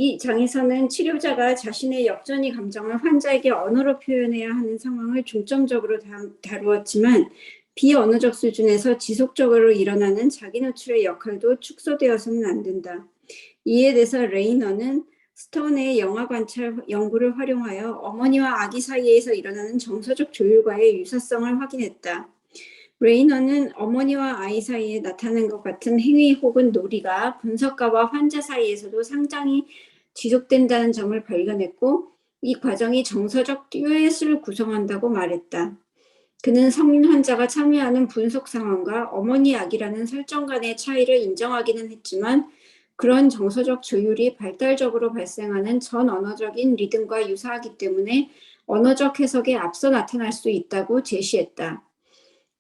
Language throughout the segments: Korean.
이 장에서는 치료자가 자신의 역전의 감정을 환자에게 언어로 표현해야 하는 상황을 중점적으로 다루었지만 비언어적 수준에서 지속적으로 일어나는 자기 노출의 역할도 축소되어서는 안 된다. 이에 대해서 레이너는 스톤의 영화 관찰 연구를 활용하여 어머니와 아기 사이에서 일어나는 정서적 조율과의 유사성을 확인했다. 레이너는 어머니와 아이 사이에 나타나는 것 같은 행위 혹은 놀이가 분석가와 환자 사이에서도 상당히 지속된다는 점을 발견했고 이 과정이 정서적 듀엣을 구성한다고 말했다. 그는 성인 환자가 참여하는 분석 상황과 어머니 아기라는 설정 간의 차이를 인정하기는 했지만 그런 정서적 조율이 발달적으로 발생하는 전언어적인 리듬과 유사하기 때문에 언어적 해석에 앞서 나타날 수 있다고 제시했다.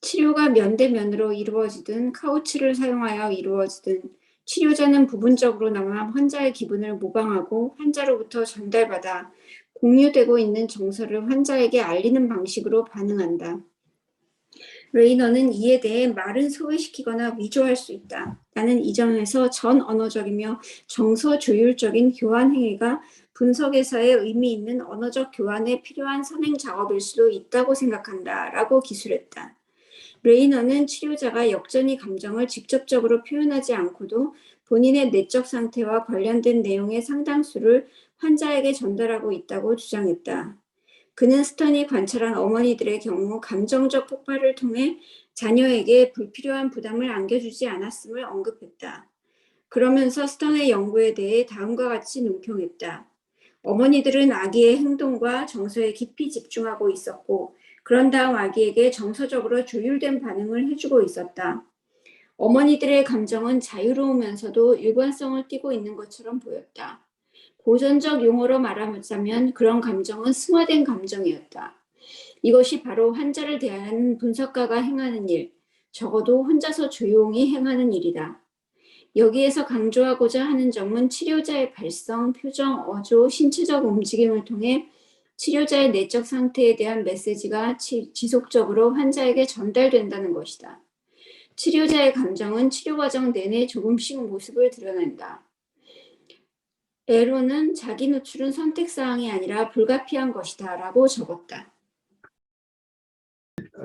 치료가 면대면으로 이루어지든 카우치를 사용하여 이루어지든 치료자는 부분적으로나마 환자의 기분을 모방하고 환자로부터 전달받아 공유되고 있는 정서를 환자에게 알리는 방식으로 반응한다. 레이너는 이에 대해 말은 소외시키거나 위조할 수 있다. 나는 이 점에서 전언어적이며 정서조율적인 교환 행위가 분석에서의 의미 있는 언어적 교환에 필요한 선행 작업일 수도 있다고 생각한다. 라고 기술했다. 레이너는 치료자가 역전의 감정을 직접적으로 표현하지 않고도 본인의 내적 상태와 관련된 내용의 상당수를 환자에게 전달하고 있다고 주장했다. 그는 스턴이 관찰한 어머니들의 경우 감정적 폭발을 통해 자녀에게 불필요한 부담을 안겨주지 않았음을 언급했다. 그러면서 스턴의 연구에 대해 다음과 같이 논평했다. 어머니들은 아기의 행동과 정서에 깊이 집중하고 있었고 그런 다음 아기에게 정서적으로 조율된 반응을 해주고 있었다. 어머니들의 감정은 자유로우면서도 일관성을 띠고 있는 것처럼 보였다. 고전적 용어로 말하자면 그런 감정은 승화된 감정이었다. 이것이 바로 환자를 대하는 분석가가 행하는 일, 적어도 혼자서 조용히 행하는 일이다. 여기에서 강조하고자 하는 점은 치료자의 발성, 표정, 어조, 신체적 움직임을 통해 치료자의 내적 상태에 대한 메시지가 지속적으로 환자에게 전달된다는 것이다. 치료자의 감정은 치료 과정 내내 조금씩 모습을 드러낸다. 에로는 자기 노출은 선택사항이 아니라 불가피한 것이다 라고 적었다.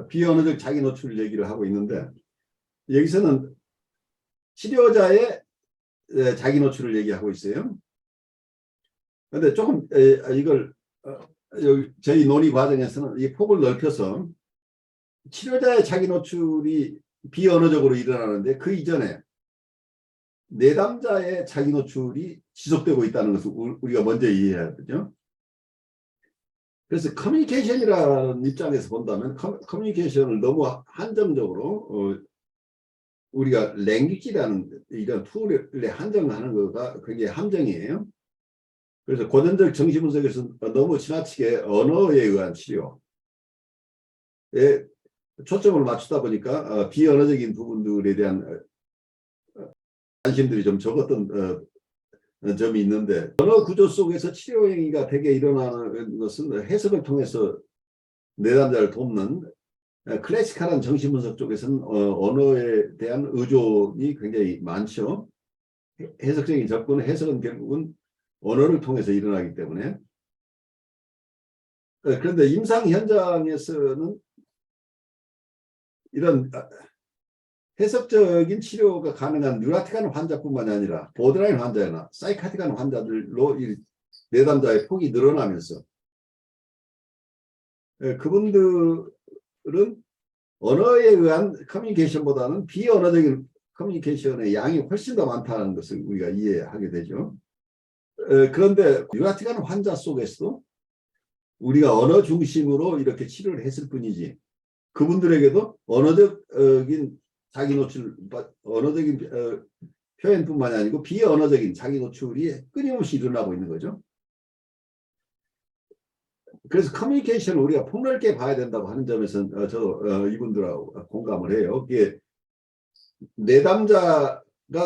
비언어적 자기 노출 얘기를 하고 있는데 여기서는 치료자의 자기 노출을 얘기하고 있어요. 그런데 조금 이걸 저희 논의 과정에서는 이 폭을 넓혀서 치료자의 자기 노출이 비언어적으로 일어나는데 그 이전에 내담자의 자기 노출이 지속되고 있다는 것을 우리가 먼저 이해해야 되죠. 그래서 커뮤니케이션이라는 입장에서 본다면 커뮤니케이션을 너무 한정적으로 우리가 랭귀지라는 이런 툴에 한정하는 거가 굉장히 함정이에요. 그래서 고전적 정신분석에서 너무 지나치게 언어에 의한 치료에 초점을 맞추다 보니까 비언어적인 부분들에 대한 관심들이 좀 적었던 점이 있는데 언어 구조 속에서 치료 행위가 대개 일어나는 것은 해석을 통해서 내담자를 돕는 클래식한 정신분석 쪽에서는 언어에 대한 의존이 굉장히 많죠. 해석적인 접근, 해석은 결국은 언어를 통해서 일어나기 때문에 그런데 임상 현장에서는 이런 해석적인 치료가 가능한 뉴라틱한 환자뿐만 아니라 보드라인 환자나 사이카틱한 환자들로 이 내담자의 폭이 늘어나면서 그분들은 언어에 의한 커뮤니케이션보다는 비언어적인 커뮤니케이션의 양이 훨씬 더 많다는 것을 우리가 이해하게 되죠. 그런데 뉴라틱한 환자 속에서도 우리가 언어 중심으로 이렇게 치료를 했을 뿐이지 그분들에게도 언어적인 자기 노출, 언어적인 표현뿐만이 아니고 비언어적인 자기 노출이 끊임없이 일어나고 있는 거죠. 그래서 커뮤니케이션을 우리가 폭넓게 봐야 된다고 하는 점에서는 저도 이분들하고 공감을 해요. 이게 내담자가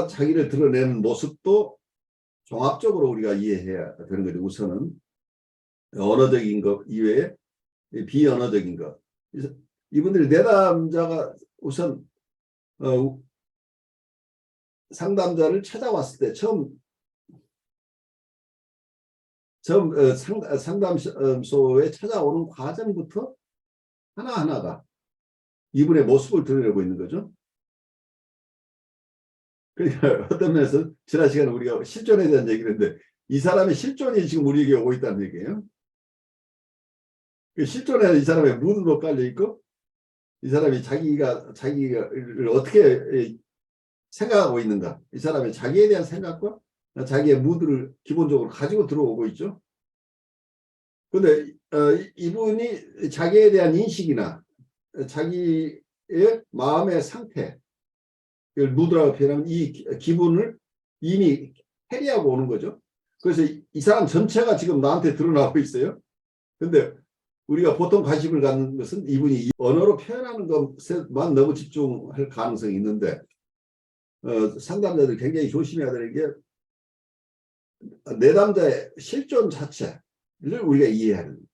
자기를 드러내는 모습도 종합적으로 우리가 이해해야 되는 거죠. 우선은 언어적인 것 이외에 비언어적인 것. 그래서 이분들이 내담자가 우선 상담자를 찾아왔을 때 처음 상담소에 찾아오는 과정부터 하나하나가 이분의 모습을 드러내고 있는 거죠. 그러니까 어떤 면에서 지난 시간에 우리가 실존에 대한 얘기를 했는데 이 사람의 실존이 지금 우리에게 오고 있다는 얘기예요. 그 실존에 이 사람의 무드도 깔려 있고 이 사람이 자기를 어떻게 생각하고 있는가, 이 사람의 자기에 대한 생각과 자기의 무드를 기본적으로 가지고 들어오고 있죠. 그런데 이분이 자기에 대한 인식이나 자기의 마음의 상태, 무드라고 표현하면 이 기분을 이미 캐리하고 오는 거죠. 그래서 이 사람 전체가 지금 나한테 드러나고 있어요. 근데 우리가 보통 관심을 갖는 것은 이분이 언어로 표현하는 것만 너무 집중할 가능성이 있는데 상담자들이 굉장히 조심해야 되는 게 내담자의 실존 자체를 우리가 이해해야 됩니다.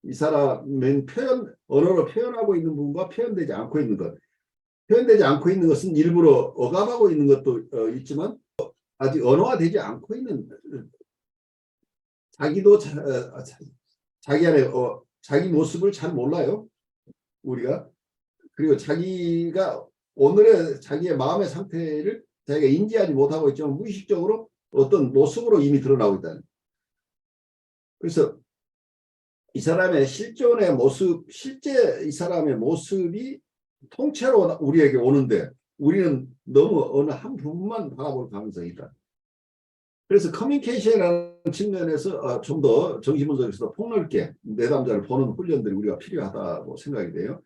이 사람은 언어로 표현하고 있는 부분과 표현되지 않고 있는 것. 표현되지 않고 있는 것은 일부러 억압하고 있는 것도 있지만 아직 언어화되지 않고 있는 자기도 자기 안에 자기 모습을 잘 몰라요. 우리가. 그리고 자기가 오늘의 자기의 마음의 상태를 자기가 인지하지 못하고 있지만 무의식적으로 어떤 모습으로 이미 드러나고 있다는. 그래서 이 사람의 실존의 모습, 실제 이 사람의 모습이 통째로 우리에게 오는데 우리는 너무 어느 한 부분만 바라볼 가능성이 있다. 그래서 커뮤니케이션이라는 측면에서 좀 더 정신분석에서도 폭넓게 내담자를 보는 훈련들이 우리가 필요하다고 생각이 돼요.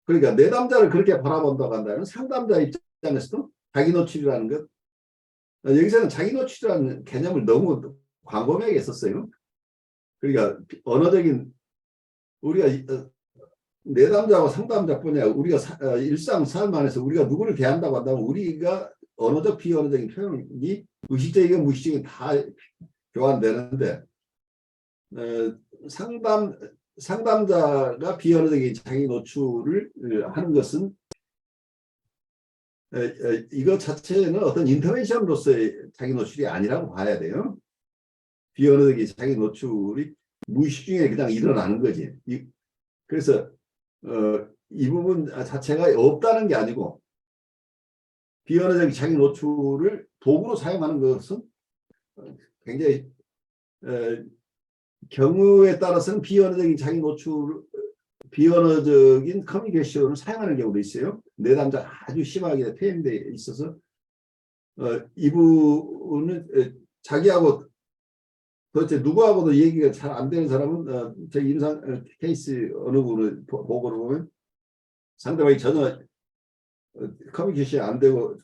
그러니까 내담자를 그렇게 바라본다고 한다면 상담자 입장에서도 자기 노출이라는 것, 여기서는 자기 노출이라는 개념을 너무 광범위하게 썼어요. 그러니까 언어적인 우리가 내담자와 상담자뿐이 아니라 우리가 일상 삶 안에서 우리가 누구를 대한다고 한다면 우리가 언어적 비언어적인 표현이 의식적이고 무의식적인 다 교환되는데 상담자가 비언어적인 자기 노출을 하는 것은 이거 자체는 어떤 인터벤션으로서의 자기 노출이 아니라고 봐야 돼요. 비언어적인 자기 노출이 무의식 중에 그냥 일어나는 거지. 그래서 이 부분 자체가 없다는 게 아니고 비언어적인 자기 노출을 도구로 사용하는 것은 굉장히 경우에 따라서는 비언어적인 자기 노출, 비언어적인 커뮤니케이션을 사용하는 경우도 있어요. 내담자가 아주 심하게 표현되어 있어서 이분은 자기하고 도대체 누구하고도 얘기가 잘 안 되는 사람은 제 임상 케이스 어느 분을 보고를 보면 상대방이 전혀 커뮤니케이션이 안 되고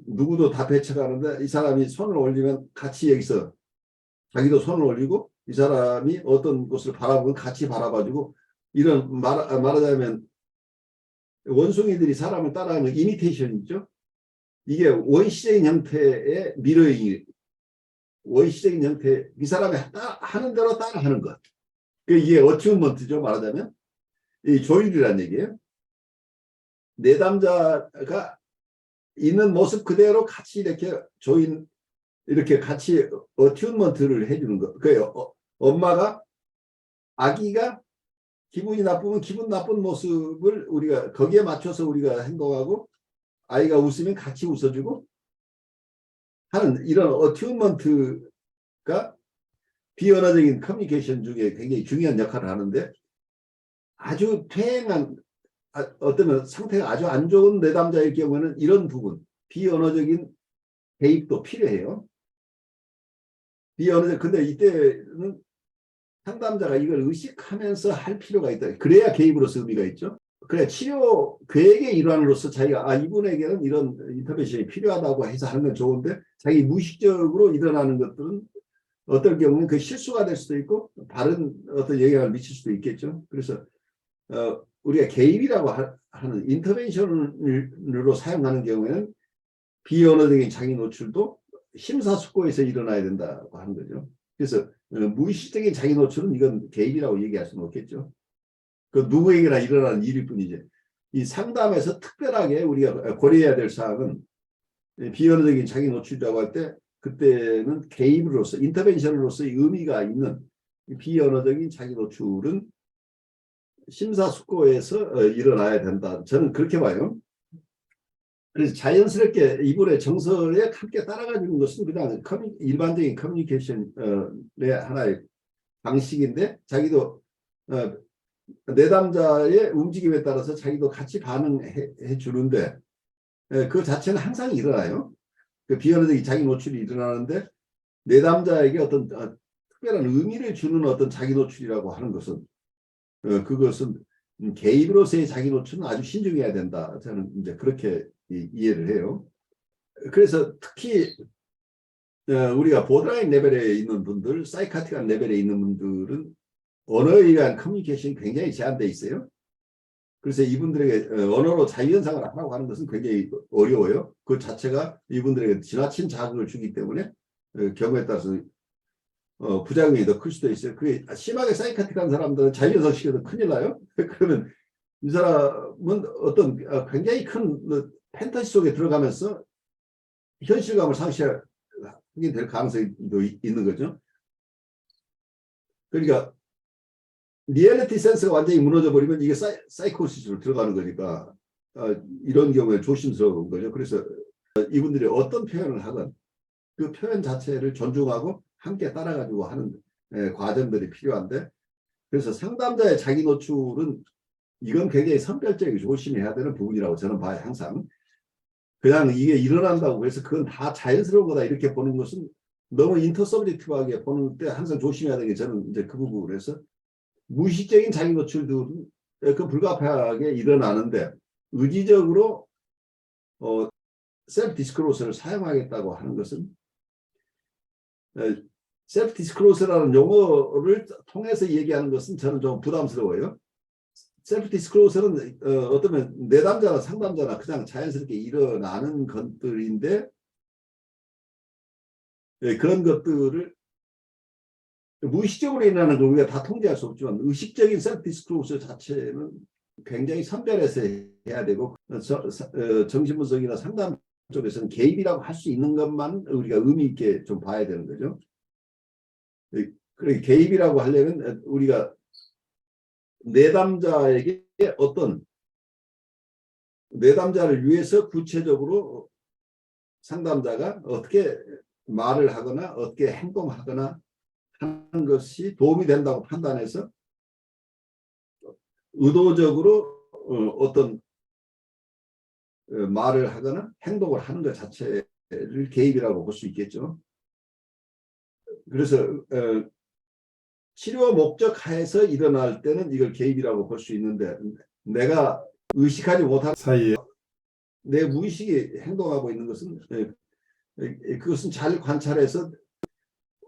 누구도 다 배척하는데 이 사람이 손을 올리면 같이 여기서 자기도 손을 올리고 이 사람이 어떤 곳을 바라보면 같이 바라봐주고 이런 말하자면 원숭이들이 사람을 따라하는 이미테이션 있죠. 이게 원시적인 형태의 미러잉이 원시적인 형태, 이 사람이 하는 대로 따라하는 것. 이게 어튜먼트죠. 말하자면 이 조율이라는 얘기예요. 내담자가 있는 모습 그대로 같이 이렇게 이렇게 같이 어튜먼트를 해주는 것. 엄마가 아기가 기분이 나쁘면 기분 나쁜 모습을 우리가 거기에 맞춰서 우리가 행동하고 아이가 웃으면 같이 웃어주고 하는 이런 어튜먼트가 비언어적인 커뮤니케이션 중에 굉장히 중요한 역할을 하는데 아주 퇴행한 어떤 상태가 아주 안 좋은 내담자일 경우에는 이런 부분 비언어적인 개입도 필요해요. 비언어적 근데 이때는 상담자가 이걸 의식하면서 할 필요가 있다. 그래야 개입으로서 의미가 있죠. 그래 치료 계획의 일환으로서 자기가 이분에게는 이런 인터벤션이 필요하다고 해서 하는 건 좋은데 자기 무의식적으로 일어나는 것들은 어떨 경우는 그 실수가 될 수도 있고 다른 어떤 영향을 미칠 수도 있겠죠. 그래서 우리가 개입이라고 하는 인터벤션으로 사용하는 경우에는 비언어적인 자기 노출도 심사숙고해서 일어나야 된다고 하는 거죠. 그래서 무의식적인 자기 노출은 이건 개입이라고 얘기할 수는 없겠죠. 그 누구에게나 일어나는 일일 뿐이지. 이 상담에서 특별하게 우리가 고려해야 될 사항은 비언어적인 자기 노출이라고 할 때 그때는 개입으로서 인터벤션으로서의 의미가 있는 비언어적인 자기 노출은 심사숙고해서 일어나야 된다. 저는 그렇게 봐요. 그래서 자연스럽게 이분의 정서에 함께 따라가 주는 것은 그냥 일반적인 커뮤니케이션의 하나의 방식인데 자기도 내담자의 움직임에 따라서 자기도 같이 반응해 주는데 그 자체는 항상 일어나요. 그 비언어적인 자기 노출이 일어나는데 내담자에게 어떤 특별한 의미를 주는 어떤 자기 노출이라고 하는 것은 그것은 개입으로서의 자기 노출은 아주 신중해야 된다. 저는 이제 그렇게 이해를 해요. 그래서 특히 우리가 보드라인 레벨에 있는 분들, 사이카틱한 레벨에 있는 분들은 언어에 의한 커뮤니케이션이 굉장히 제한되어 있어요. 그래서 이분들에게 언어로 자유현상을 하라고 하는 것은 굉장히 어려워요. 그 자체가 이분들에게 지나친 자극을 주기 때문에 경우에 따라서 부작용이 더 클 수도 있어요. 그게 심하게 사이카틱한 사람들은 자유현상 시켜도 큰일 나요. 그러면 이 사람은 어떤 굉장히 큰 판타지 속에 들어가면서 현실감을 상실하게 될 가능성도 있는 거죠. 그러니까 리얼리티 센스가 완전히 무너져 버리면 이게 사이코시스로 들어가는 거니까 이런 경우에 조심스러운 거죠. 그래서 이분들이 어떤 표현을 하건 그 표현 자체를 존중하고 함께 따라가지고 하는 과정들이 필요한데, 그래서 상담자의 자기 노출은 이건 굉장히 선별적이고 조심해야 되는 부분이라고 저는 봐요. 항상 그냥 이게 일어난다고 해서 그건 다 자연스러운 거다 이렇게 보는 것은 너무 인터서브젝티브하게 보는 때 항상 조심해야 되는 게 저는 이제 그 부분에서 무의식적인 자기 노출들은 그 불가피하게 일어나는데 의지적으로 셀프 디스크로스를 사용하겠다고 하는 것은 셀프 디스크로스라는 용어를 통해서 얘기하는 것은 저는 좀 부담스러워요. 셀프 디스크로스는 어쩌면 내담자나 상담자나 그냥 자연스럽게 일어나는 것들인데 그런 것들을 무의식적으로 일어나는 걸 우리가 다 통제할 수 없지만 의식적인 셀프 디스크로스 자체는 굉장히 선별해서 해야 되고 정신분석이나 상담 쪽에서는 개입이라고 할 수 있는 것만 우리가 의미 있게 좀 봐야 되는 거죠. 그래 개입이라고 하려면 우리가 내담자에게 어떤 내담자를 위해서 구체적으로 상담자가 어떻게 말을 하거나 어떻게 행동하거나 하는 것이 도움이 된다고 판단해서 의도적으로 어떤 말을 하거나 행동을 하는 것 자체를 개입이라고 볼 수 있겠죠. 그래서 치료 목적 하에서 일어날 때는 이걸 개입이라고 볼 수 있는데 내가 의식하지 못한 사이에 내 무의식이 행동하고 있는 것은 그것은 잘 관찰해서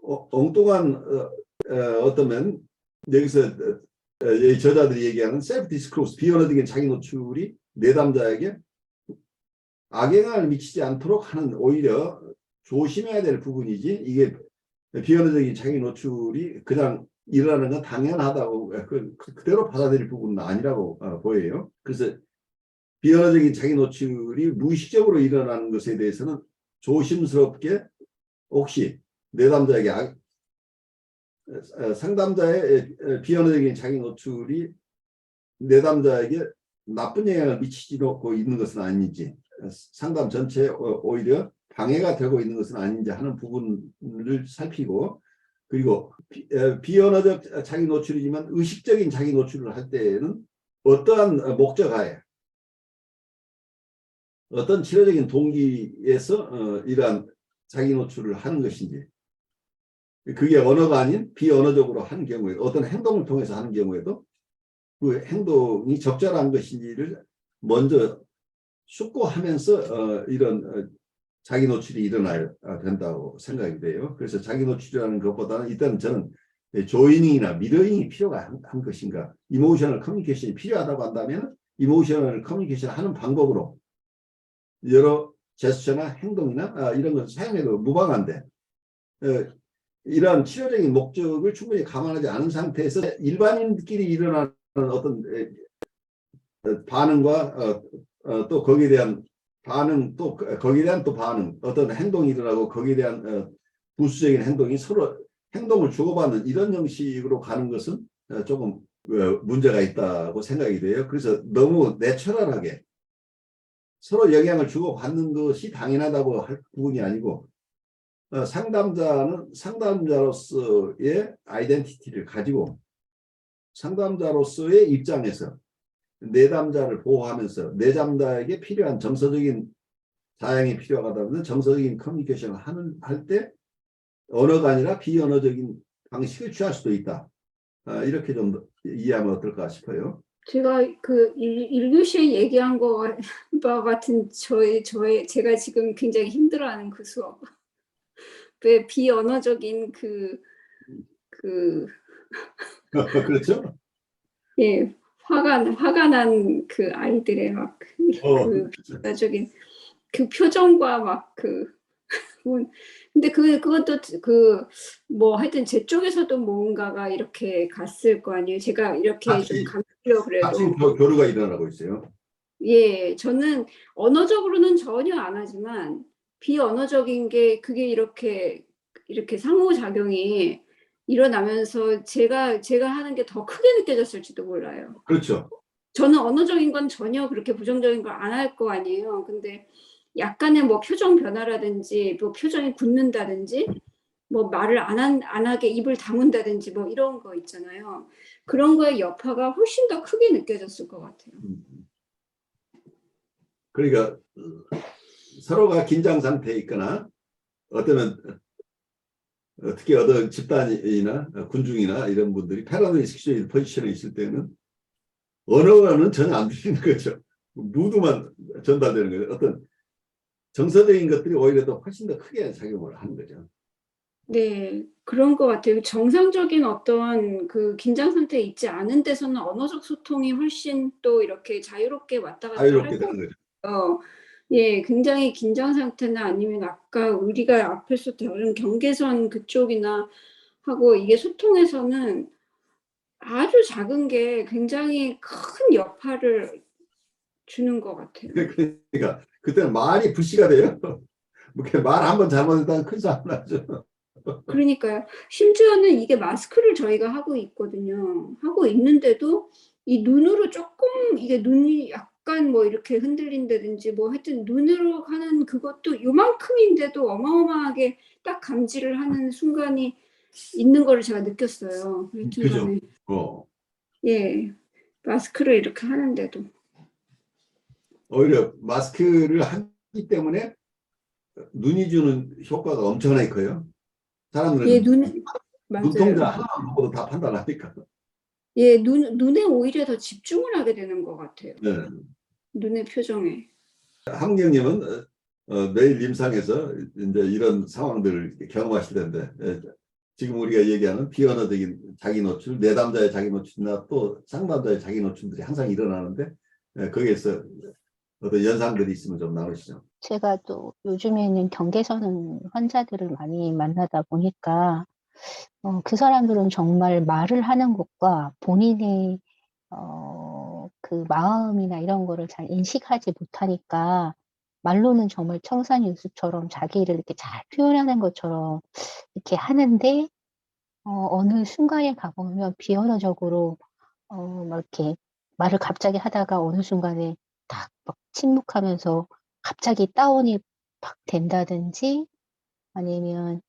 엉뚱한 어떠면 여기서 저자들이 얘기하는 셀프 디스크로스 비언어적인 자기 노출이 내담자에게 악영향을 미치지 않도록 하는 오히려 조심해야 될 부분이지 이게 비언어적인 자기 노출이 그냥 일어나는 건 당연하다고 그대로 받아들일 부분은 아니라고 보여요. 그래서 비언어적인 자기 노출이 무의식적으로 일어나는 것에 대해서는 조심스럽게 혹시 내담자에게 상담자의 비언어적인 자기 노출이 내담자에게 나쁜 영향을 미치고 있는 것은 아닌지 상담 전체에 오히려 방해가 되고 있는 것은 아닌지 하는 부분을 살피고 그리고 비언어적 자기 노출이지만 의식적인 자기 노출을 할 때는 어떠한 목적하에 어떤 치료적인 동기에서 이러한 자기 노출을 하는 것인지 그게 언어가 아닌 비언어적으로 하는 경우에 어떤 행동을 통해서 하는 경우에도 그 행동이 적절한 것인지를 먼저 숙고하면서 이런 자기 노출이 일어나야 된다고 생각이 돼요. 그래서 자기 노출이라는 것보다는 일단 저는 조이닝이나 미러잉이 필요가 한 것인가 이모셔널 커뮤니케이션이 필요하다고 한다면 이모셔널 커뮤니케이션 하는 방법으로 여러 제스처나 행동이나 이런 걸 사용해도 무방한데 이러한 치료적인 목적을 충분히 감안하지 않은 상태에서 일반인끼리 일어나는 어떤 반응과 또 거기에 대한 반응 또 거기에 대한 또 반응 어떤 행동이 일어나고 거기에 대한 부수적인 행동이 서로 행동을 주고받는 이런 형식으로 가는 것은 조금 문제가 있다고 생각이 돼요. 그래서 너무 내추럴하게 서로 영향을 주고받는 것이 당연하다고 할 부분이 아니고 상담자는 상담자로서의 아이덴티티를 가지고 상담자로서의 입장에서 내담자를 보호하면서 내담자에게 필요한 정서적인 자양이 필요하다면 정서적인 커뮤니케이션을 할 때 언어가 아니라 비언어적인 방식을 취할 수도 있다. 이렇게 좀 이해하면 어떨까 싶어요. 제가 그 1교시에 얘기한 거와 같은 제가 지금 굉장히 힘들어하는 그 수업. 왜 비언어적인 그렇죠? 예, 화가 난 그 아이들의 막 그렇죠. 비언어적인 그 표정과 막 근데 그것도 뭐 하여튼 제 쪽에서도 뭔가가 이렇게 갔을 거 아니에요. 제가 이렇게 좀 감추려고 같이 그래도. 교류가 일어나고 있어요. 예, 저는 언어적으로는 전혀 안 하지만 비언어적인 게 그게 이렇게 상호작용이 일어나면서 제가 하는 게 더 크게 느껴졌을지도 몰라요. 그렇죠. 저는 언어적인 건 전혀 그렇게 부정적인 걸 안 할 거 아니에요. 근데 약간의 뭐 표정 변화라든지 뭐 표정이 굳는다든지 뭐 말을 안 하게 입을 다문다든지 뭐 이런 거 있잖아요. 그런 거의 여파가 훨씬 더 크게 느껴졌을 것 같아요. 그러니까 서로가 긴장 상태에 있거나 어떤 특히 어떤 집단이나 군중이나 이런 분들이 패러노이스틱 포지션에 있을 때는 언어는 전혀 안 들리는 거죠. 무드만 전달되는 거죠. 어떤 정서적인 것들이 오히려 더 훨씬 더 크게 작용을 하는 거죠. 네. 그런 것 같아요. 정상적인 어떤 그 긴장 상태에 있지 않은 데서는 언어적 소통이 훨씬 또 이렇게 자유롭게 왔다 갔다 자유롭게 할 것 되는 거죠. 같아요. 예, 굉장히 긴장 상태나 아니면 아까 우리가 앞에서 다룬 경계선 그쪽이나 하고 이게 소통에서는 아주 작은 게 굉장히 큰 여파를 주는 것 같아요. 그러니까 그때는 말이 불씨가 돼요. 말 한번 잘못했다가 큰 싸움 나죠. 그러니까요. 심지어는 이게 마스크를 저희가 하고 있거든요. 하고 있는데도 이 눈으로 조금 이게 눈이 약간 뭐 이렇게 흔들린다든지 뭐 하여튼 눈으로 하는 그것도 요만큼인데도 어마어마하게 딱 감지를 하는 순간이 있는 거를 제가 느꼈어요. 여튼 그죠. 간에. 예. 마스크를 이렇게 하는데도. 오히려 마스크를 하기 때문에 눈이 주는 효과가 엄청나게 커요. 예, 사람들은 눈동자 맞아요. 하나만 보고도 다 판단하니까. 예, 눈에 오히려 더 집중을 하게 되는 것 같아요. 네. 눈의 표정에. 함경님은 매일 임상에서 이제 이런 상황들을 경험하실 텐데 지금 우리가 얘기하는 비언어적인 자기 노출, 내담자의 자기 노출이나 또 상담자의 자기 노출들이 항상 일어나는데 거기에서 어떤 연상들이 있으면 좀 나누시죠. 제가 또 요즘에는 경계선 환자들을 많이 만나다 보니까 그 사람들은 정말 말을 하는 것과 본인의 그 마음이나 이런 거를 잘 인식하지 못하니까 말로는 정말 청산유수처럼 자기를 이렇게 잘 표현하는 것처럼 이렇게 하는데 어느 순간에 가보면 비언어적으로 막 이렇게 말을 갑자기 하다가 어느 순간에 딱 막 침묵하면서 갑자기 다운이 팍 된다든지 아니면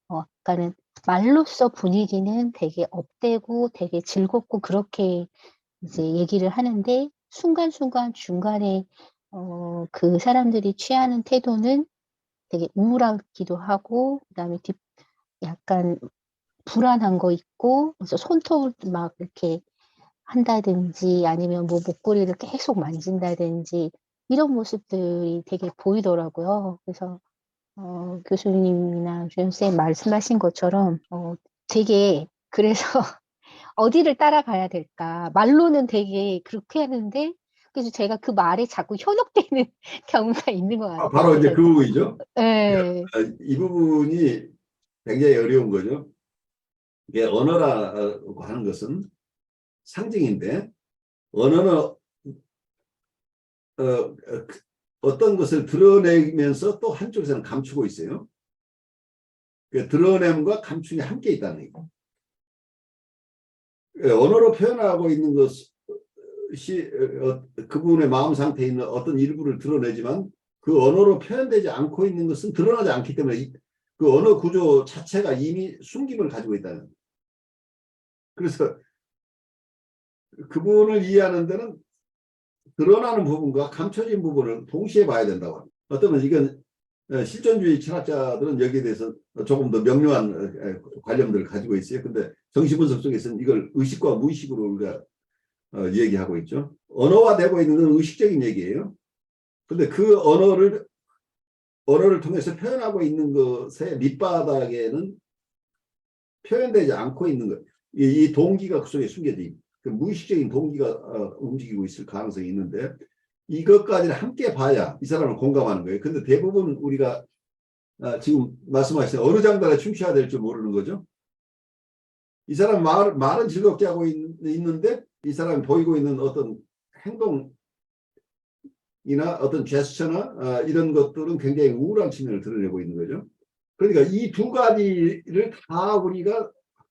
아까는 말로써 분위기는 되게 업되고 되게 즐겁고 그렇게 이제 얘기를 하는데 순간순간 중간에 그 사람들이 취하는 태도는 되게 우울하기도 하고 그다음에 약간 불안한 거 있고 그래서 손톱을 막 이렇게 한다든지 아니면 뭐 목걸이를 계속 만진다든지 이런 모습들이 되게 보이더라고요. 그래서 교수님이나 선생님 말씀하신 것처럼 되게 그래서 어디를 따라가야 될까? 말로는 되게 그렇게 하는데 그래서 제가 그 말에 자꾸 현혹되는 경우가 있는 것 같아요. 바로 이제 그래서 그 부분이죠. 예. 이 부분이 굉장히 어려운 거죠. 이게 언어라고 하는 것은 상징인데 언어는 어떤 것을 드러내면서 또 한쪽에서는 감추고 있어요. 그 드러냄과 감춤이 함께 있다는 얘기예요. 언어로 표현하고 있는 것이 그분의 마음 상태에 있는 어떤 일부를 드러내지만 그 언어로 표현되지 않고 있는 것은 드러나지 않기 때문에 그 언어 구조 자체가 이미 숨김을 가지고 있다는 거예요. 그래서 그분을 이해하는 데는 드러나는 부분과 감춰진 부분을 동시에 봐야 된다고 합니다. 어쩌면 이건 실존주의 철학자들은 여기에 대해서 조금 더 명료한 관념들을 가지고 있어요. 근데 정신분석 속에서는 이걸 의식과 무의식으로 우리가 얘기하고 있죠. 언어화되고 있는 건 의식적인 얘기예요. 근데 그 언어를 통해서 표현하고 있는 것의 밑바닥에는 표현되지 않고 있는 것. 이 동기가 그 속에 숨겨져 있는 그 무의식적인 동기가 움직이고 있을 가능성이 있는데 이것까지를 함께 봐야 이 사람을 공감하는 거예요. 근데 대부분 우리가 지금 말씀하신 어느 장단에 춤춰야 될 줄 모르는 거죠. 이 사람 말은 즐겁게 하고 있는데 이 사람이 보이고 있는 어떤 행동이나 어떤 제스처나 이런 것들은 굉장히 우울한 측면을 드러내고 있는 거죠. 그러니까 이 두 가지를 다 우리가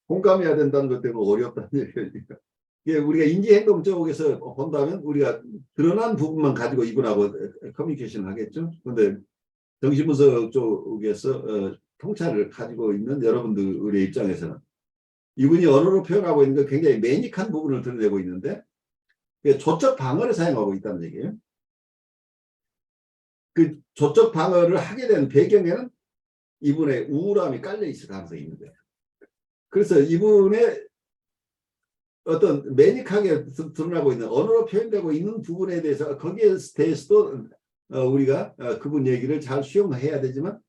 공감해야 된다는 것 때문에 어렵다는 얘기니까. 이게 우리가 인지행동 쪽에서 본다면 우리가 드러난 부분만 가지고 이분하고 커뮤니케이션을 하겠죠. 그런데 정신분석 쪽에서 통찰을 가지고 있는 여러분들의 입장에서는 이분이 언어로 표현하고 있는 건 굉장히 매닉한 부분을 드러내고 있는데 조적 방어를 사용하고 있다는 얘기예요. 그 조적 방어를 하게 된 배경에는 이분의 우울함이 깔려 있을 가능성이 있는 거예요. 그래서 이분의 어떤 매닉하게 드러나고 있는 언어로 표현되고 있는 부분에 대해서 거기에 대해서도 우리가 그분 얘기를 잘 수용해야 되지만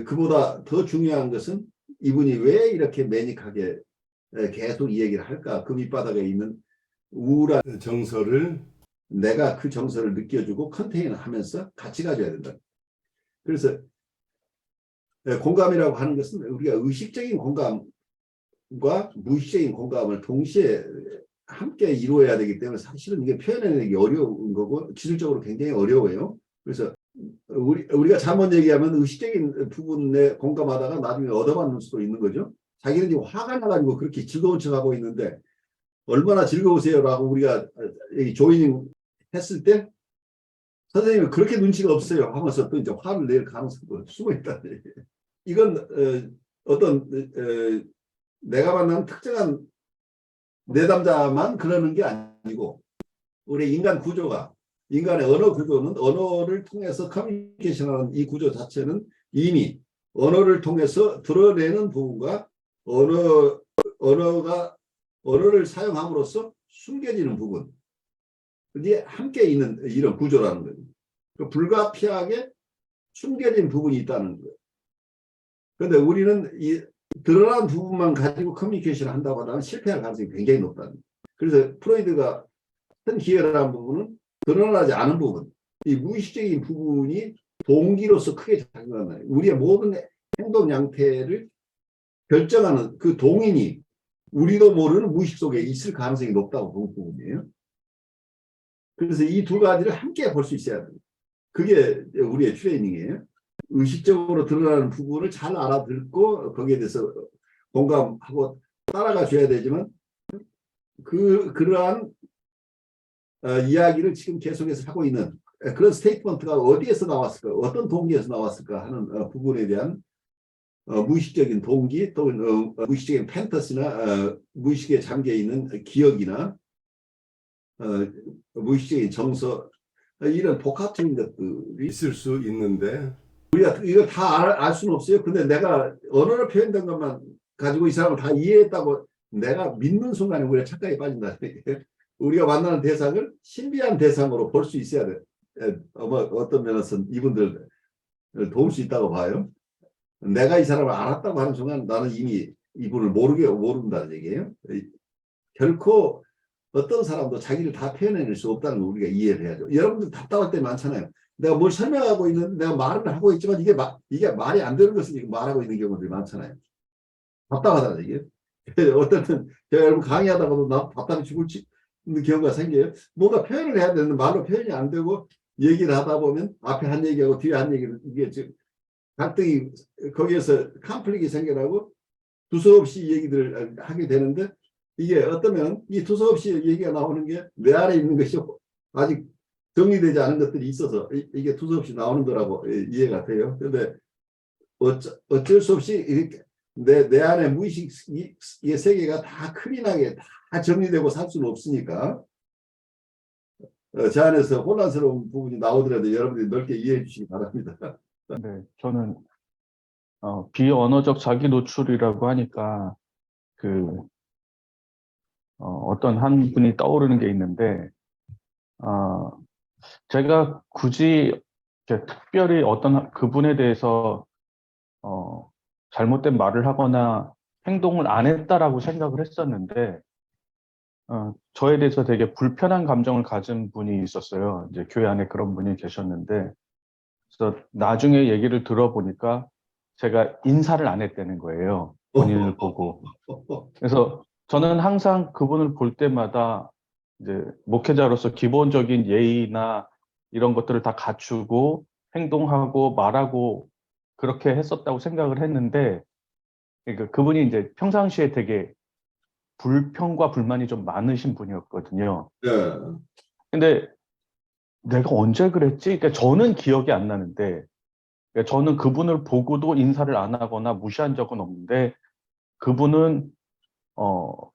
그보다 더 중요한 것은 이분이 왜 이렇게 매닉하게 계속 이 얘기를 할까? 그 밑바닥에 있는 우울한 정서를 내가 그 정서를 느껴주고 컨테인하면서 같이 가져야 된다. 그래서 공감이라고 하는 것은 우리가 의식적인 공감과 무의식적인 공감을 동시에 함께 이루어야 되기 때문에 사실은 이게 표현해내기 어려운 거고 기술적으로 굉장히 어려워요. 그래서 우리가 잘못 얘기하면 의식적인 부분에 공감하다가 나중에 얻어맞는 수도 있는 거죠. 자기는 지금 화가 나가지고 그렇게 즐거운 척하고 있는데 얼마나 즐거우세요라고 우리가 조이닝 했을 때 선생님은 그렇게 눈치가 없어요 하면서 또 이제 화를 낼 가능성도 숨어 있다는 얘기예요. 이건 어떤 내가 만난 특정한 내담자만 그러는 게 아니고 우리 인간 구조가 인간의 언어 구조는 언어를 통해서 커뮤니케이션하는 이 구조 자체는 이미 언어를 통해서 드러내는 부분과 언어를 사용함으로써 숨겨지는 부분 이게 함께 있는 이런 구조라는 거예요. 불가피하게 숨겨진 부분이 있다는 거예요. 그런데 우리는 이 드러난 부분만 가지고 커뮤니케이션을 한다고 하면 실패할 가능성이 굉장히 높다는 거예요. 그래서 프로이드가 큰 기여를 한 부분은 드러나지 않은 부분, 이 무의식적인 부분이 동기로서 크게 작용한다. 우리의 모든 행동 양태를 결정하는 그 동인이 우리도 모르는 무의식 속에 있을 가능성이 높다고 본 부분이에요. 그래서 이 두 가지를 함께 볼 수 있어야 돼요. 그게 우리의 트레이닝이에요. 의식적으로 드러나는 부분을 잘 알아듣고 거기에 대해서 공감하고 따라가 줘야 되지만 그러한 이야기를 지금 계속해서 하고 있는 그런 스테이트먼트가 어디에서 나왔을까, 어떤 동기에서 나왔을까 하는 부분에 대한 무의식적인 동기 또는 무의식적인 팬터시나 무의식에 잠겨 있는 기억이나 무의식적인 정서 이런 복합적인 것들이 있을 수 있는데 우리가 이걸 다 알 수는 없어요. 근데 내가 언어로 표현된 것만 가지고 이 사람을 다 이해했다고 내가 믿는 순간에 우리가 착각에 빠진다. 우리가 만나는 대상을 신비한 대상으로 볼 수 있어야 돼. 어떤 면에서는 이분들 도울 수 있다고 봐요. 내가 이 사람을 알았다고 하는 순간 나는 이미 이분을 모른다는 얘기예요. 결코 어떤 사람도 자기를 다 표현해낼 수 없다는 걸 우리가 이해를 해야죠. 여러분들 답답할 때 많잖아요. 내가 뭘 설명하고 있는데 내가 말을 하고 있지만 이게 말이 안 되는 것을 말하고 있는 경우들이 많잖아요. 답답하다는 얘기예요. 어떤 제가 여러분 강의하다가도 나 답답해 죽을 경우가 생겨요. 뭔가 표현을 해야 되는데 말로 표현이 안 되고 얘기를 하다 보면 앞에 한 얘기하고 뒤에 한 얘기를 이게 지금 갈등이 거기에서 컨플릭이 생겨나고 두서없이 얘기들을 하게 되는데 이게 어쩌면 이 두서없이 얘기가 나오는 게 내 안에 있는 것이 아직 정리되지 않은 것들이 있어서 이게 두서없이 나오는 거라고 이해가 돼요. 그런데 어쩔 수 없이 이렇게 내 안에 무의식의 세계가 다 클린하게 다 정리되고 살 수는 없으니까 제 안에서 혼란스러운 부분이 나오더라도 여러분들이 넓게 이해해 주시기 바랍니다. 네, 저는 비언어적 자기 노출이라고 하니까 어떤 한 분이 떠오르는 게 있는데 제가 굳이 이렇게 특별히 어떤 그분에 대해서 잘못된 말을 하거나 행동을 안 했다라고 생각을 했었는데 저에 대해서 되게 불편한 감정을 가진 분이 있었어요. 이제 교회 안에 그런 분이 계셨는데 그래서 나중에 얘기를 들어보니까 제가 인사를 안 했다는 거예요. 본인을 보고. 그래서 저는 항상 그분을 볼 때마다 이제 목회자로서 기본적인 예의나 이런 것들을 다 갖추고 행동하고 말하고 그렇게 했었다고 생각을 했는데 그러니까 그분이 이제 평상시에 되게 불평과 불만이 좀 많으신 분이었거든요. 네. 근데 내가 언제 그랬지? 그러니까 저는 기억이 안 나는데 그러니까 저는 그분을 보고도 인사를 안 하거나 무시한 적은 없는데 그분은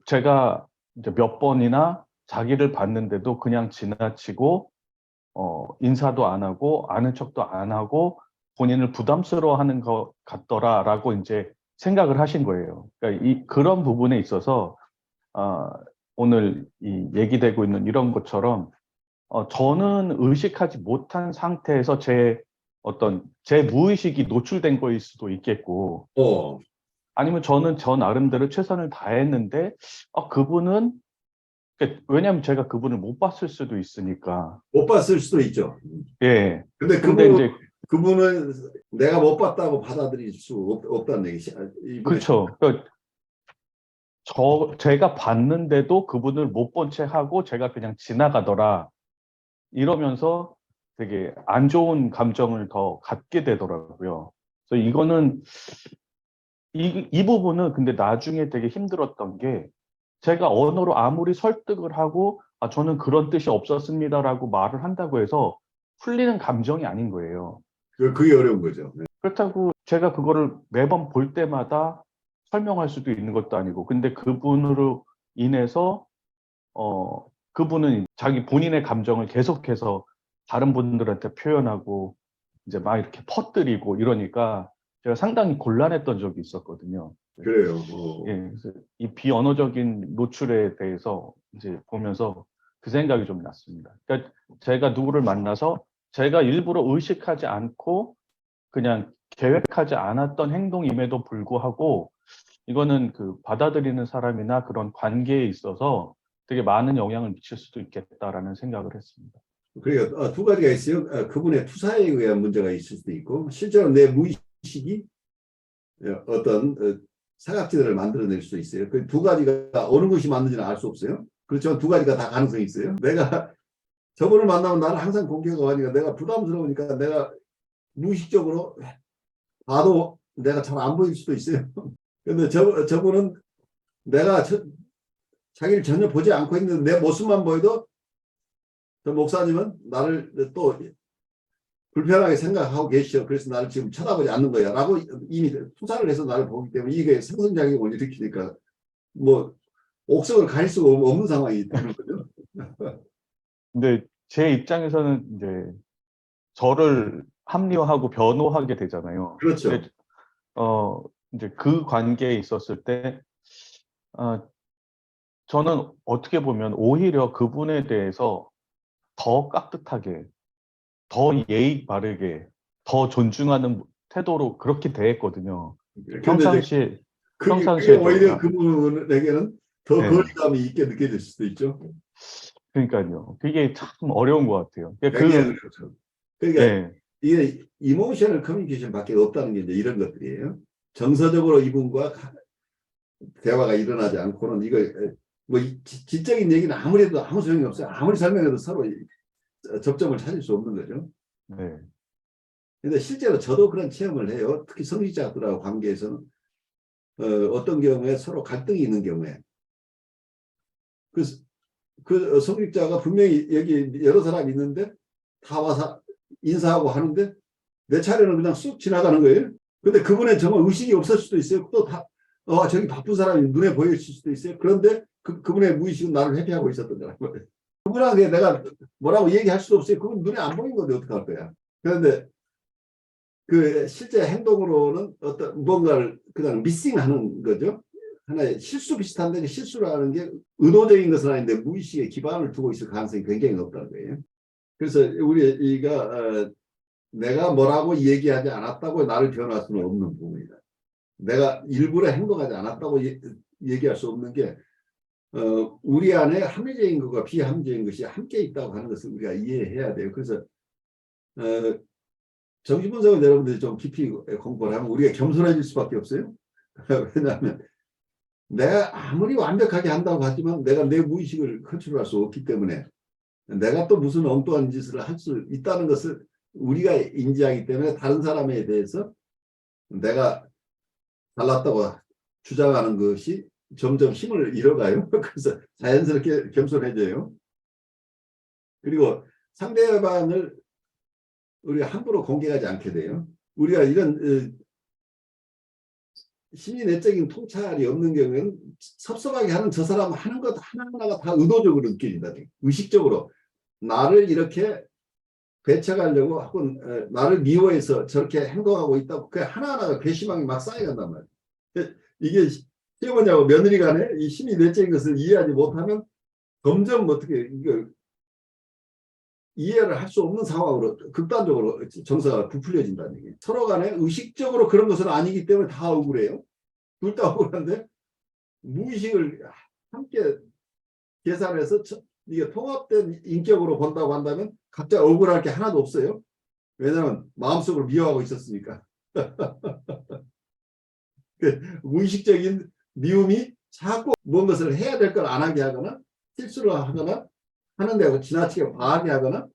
제가 이제 몇 번이나 자기를 봤는데도 그냥 지나치고 인사도 안 하고 아는 척도 안 하고 본인을 부담스러워하는 것 같더라라고 이제 생각을 하신 거예요. 그러니까 그런 부분에 있어서 오늘 이 얘기되고 있는 이런 것처럼 저는 의식하지 못한 상태에서 제 무의식이 노출된 거일 수도 있겠고, 아니면 저는 저 나름대로 최선을 다했는데, 그분은, 왜냐면 제가 그분을 못 봤을 수도 있으니까. 못 봤을 수도 있죠. 예. 근데 이제, 그분은 내가 못 봤다고 받아들일 수 없다는 얘기죠. 그렇죠. 제가 봤는데도 그분을 못 본 채 하고 제가 그냥 지나가더라. 이러면서 되게 안 좋은 감정을 더 갖게 되더라고요. 그래서 이거는, 이 부분은 근데 나중에 되게 힘들었던 게 제가 언어로 아무리 설득을 하고, 저는 그런 뜻이 없었습니다라고 말을 한다고 해서 풀리는 감정이 아닌 거예요. 그게 어려운 거죠. 네. 그렇다고 제가 그거를 매번 볼 때마다 설명할 수도 있는 것도 아니고, 근데 그분으로 인해서, 그분은 자기 본인의 감정을 계속해서 다른 분들한테 표현하고, 이제 막 이렇게 퍼뜨리고 이러니까 제가 상당히 곤란했던 적이 있었거든요. 그래요. 예, 그래서 이 비언어적인 노출에 대해서 이제 보면서 그 생각이 좀 났습니다. 그러니까 제가 누구를 만나서 제가 일부러 의식하지 않고 그냥 계획하지 않았던 행동임에도 불구하고 이거는 그 받아들이는 사람이나 그런 관계에 있어서 되게 많은 영향을 미칠 수도 있겠다라는 생각을 했습니다. 그러니까 두 가지가 있어요. 그분의 투사에 의한 문제가 있을 수도 있고 실제로 내 무의식이 어떤 사각지대를 만들어낼 수도 있어요. 그 두 가지가 어느 것이 맞는지는 알 수 없어요. 그렇지만 두 가지가 다 가능성이 있어요. 내가 저분을 만나면 나는 항상 공격을 하니까 내가 부담스러우니까 내가 무의식적으로 봐도 내가 잘 안 보일 수도 있어요. 근데 저분은 내가 자기를 전혀 보지 않고 있는 내 모습만 보여도 저 목사님은 나를 또 불편하게 생각하고 계시죠. 그래서 나를 지금 쳐다보지 않는 거야 라고 이미 투사를 해서 나를 보기 때문에 이게 상승작용을 일으키니까 뭐 옥석을 가릴 수가 없는 상황이 되는 거죠. 근데 제 입장에서는 이제 저를 합리화하고 변호하게 되잖아요. 그렇죠. 근데, 이제 그 관계에 있었을 때, 저는 어떻게 보면 오히려 그분에 대해서 더 깍듯하게, 더 예의 바르게, 더 존중하는 태도로 그렇게 대했거든요. 평상시에 그게 오히려 그분에게는 더 네. 거리감이 있게 느껴질 수도 있죠. 그러니까요. 그게 참 어려운 것 같아요. 그렇죠. 그러니까 네. 이게 이모셔널 커뮤니케이션밖에 없다는 게 이제 이런 것들이에요. 정서적으로 이분과 대화가 일어나지 않고는 이거 뭐 지적인 얘기는 아무래도 아무 소용이 없어요. 아무리 설명해도 서로 접점을 찾을 수 없는 거죠. 네. 근데 실제로 저도 그런 체험을 해요. 특히 성직자들하고 관계에서는 어떤 경우에 서로 갈등이 있는 경우에 그 성직자가 분명히 여기 여러 사람이 있는데 다 와서 인사하고 하는데 내 차례는 그냥 쑥 지나가는 거예요. 근데 그분의 정말 의식이 없을 수도 있어요. 또 저기 바쁜 사람이 눈에 보일 수도 있어요. 그런데 그분의 무의식은 나를 회피하고 있었던 거란 말이에요. 그분한테 내가 뭐라고 얘기할 수도 없어요. 그분 눈에 안 보인 건데 어떡할 거야. 그런데 그 실제 행동으로는 어떤 뭔가를 그냥 미싱하는 거죠. 하나의 실수 비슷한데 실수라는 게 의도적인 것은 아닌데 무의식에 기반을 두고 있을 가능성이 굉장히 높다는 거예요. 그래서 우리가 내가 뭐라고 얘기하지 않았다고 나를 변호할 수는 없는 부분이다. 내가 일부러 행동하지 않았다고 얘기할 수 없는 게 우리 안에 합리적인 것과 비합리적인 것이 함께 있다고 하는 것을 우리가 이해해야 돼요. 그래서 정신분석을 여러분들이 좀 깊이 공부를 하면 우리가 겸손해질 수밖에 없어요. 왜냐하면 내가 아무리 완벽하게 한다고 하지만 내가 내 무의식을 컨트롤할 수 없기 때문에 내가 또 무슨 엉뚱한 짓을 할 수 있다는 것을 우리가 인지하기 때문에 다른 사람에 대해서 내가 잘났다고 주장하는 것이 점점 힘을 잃어가요. 그래서 자연스럽게 겸손해져요. 그리고 상대방을 우리가 함부로 공격하지 않게 돼요. 우리가 이런 심리 내적인 통찰이 없는 경우에는 섭섭하게 하는 저 사람 하는 것 하나하나가 다 의도적으로 느껴진다. 의식적으로 나를 이렇게 배척하려고 혹은 나를 미워해서 저렇게 행동하고 있다고 그 하나하나가 괘씸함이 막 쌓여간단 말이에요. 이게 시어머니하고 며느리 간에 이 심리 내적인 것을 이해하지 못하면 점점 어떻게 이해를 할 수 없는 상황으로 극단적으로 정서가 부풀려진다는 얘기예요. 서로 간에 의식적으로 그런 것은 아니기 때문에 다 억울해요. 둘 다 억울한데 무의식을 함께 계산해서 이게 통합된 인격으로 본다고 한다면 각자 억울할 게 하나도 없어요. 왜냐하면 마음속으로 미워하고 있었으니까. 무의식적인 미움이 자꾸 뭔 것을 해야 될 걸 안 하게 하거나 실수를 하거나 하는데 지나치게 과하게 하거나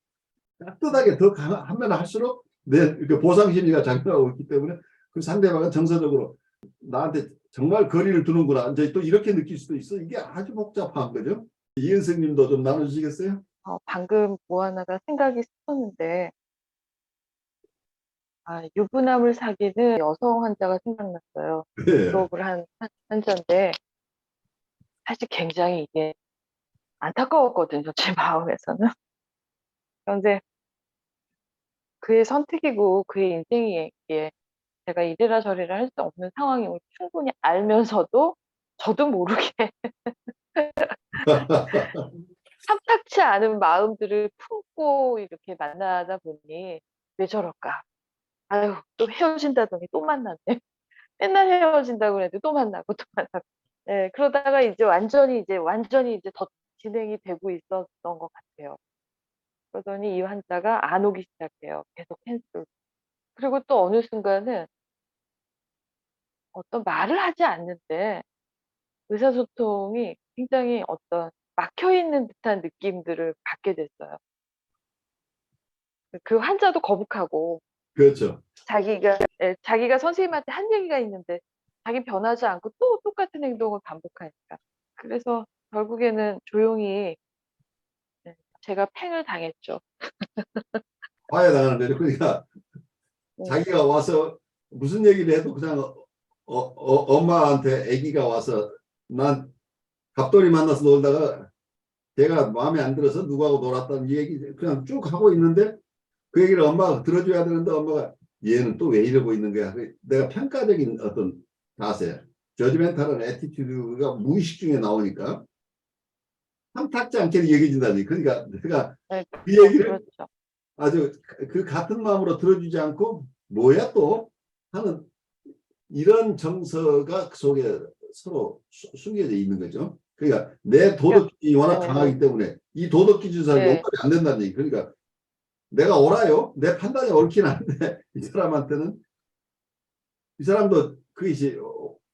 따뜻하게 더 하면 할수록 내 보상 심리가 작용하고 있기 때문에 그 상대방은 정서적으로 나한테 정말 거리를 두는구나. 이제 또 이렇게 느낄 수도 있어. 이게 아주 복잡한 거죠. 이은석 님도 좀 나눠주시겠어요? 방금 뭐 하나가 생각이 스쳤는데, 유부남을 사귀는 여성 환자가 생각났어요. 네. 졸업을 한 환자인데, 사실 굉장히 이게 안타까웠거든요, 제 마음에서는. 그런데 그의 선택이고 그의 인생이기에 제가 이래라 저래라 할 수 없는 상황임을 충분히 알면서도 저도 모르게 탐탁치 않은 마음들을 품고 이렇게 만나다 보니 왜 저럴까? 아유, 또 헤어진다더니 또 만났네. 맨날 헤어진다고 그랬는데 또 만나고 또 만나고. 네, 그러다가 이제 완전히 이제 더 진행이 되고 있었던 것 같아요. 그러더니 이 환자가 안 오기 시작해요. 계속 캔슬. 그리고 또 어느 순간은 어떤 말을 하지 않는데 의사소통이 굉장히 어떤 막혀 있는 듯한 느낌들을 받게 됐어요. 그 환자도 거북하고 그렇죠. 자기가 선생님한테 한 얘기가 있는데 자기 변하지 않고 또 똑같은 행동을 반복하니까. 그래서 결국에는 조용히 제가 팽을 당했죠. 화해 당하는 거죠. 그러니까 자기가 와서 무슨 얘기를 해도 그냥 엄마한테 아기가 와서 난 갑돌이 만나서 놀다가 걔가 마음에 안 들어서 누구하고 놀았다는 얘기 그냥 쭉 하고 있는데 그 얘기를 엄마가 들어줘야 되는데 엄마가 얘는 또 왜 이러고 있는 거야. 내가 평가적인 어떤 자세, 저지멘탈한 애티튜드가 무의식 중에 나오니까 탐탁지 않게 얘기해준다니. 그러니까 내가 네, 그 얘기를 그렇죠. 아주 그 같은 마음으로 들어주지 않고 뭐야 또 하는 이런 정서가 그 속에 서로 숨겨져 있는 거죠. 그러니까 내 도덕이 워낙 강하기 때문에 이 도덕 기준상 용납이 안 된다는 얘기. 그러니까 내가 옳아요. 내 판단이 옳긴 한데 이 사람한테는 이 사람도 그것이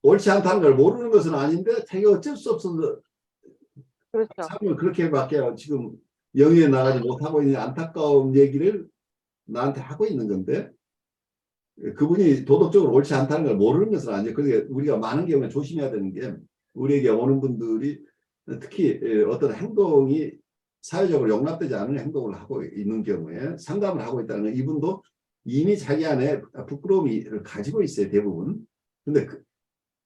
옳지 않다는 걸 모르는 것은 아닌데 자기가 어쩔 수 없어서 그렇죠. 삶을 그렇게밖에 지금 영위에 나가지 못하고 있는 안타까운 얘기를 나한테 하고 있는 건데 그분이 도덕적으로 옳지 않다는 걸 모르는 것은 아니에요. 그러니까 우리가 많은 경우에 조심해야 되는 게 우리에게 오는 분들이 특히 어떤 행동이 사회적으로 용납되지 않은 행동을 하고 있는 경우에 상담을 하고 있다는 건 이분도 이미 자기 안에 부끄러움이 가지고 있어요. 대부분. 근데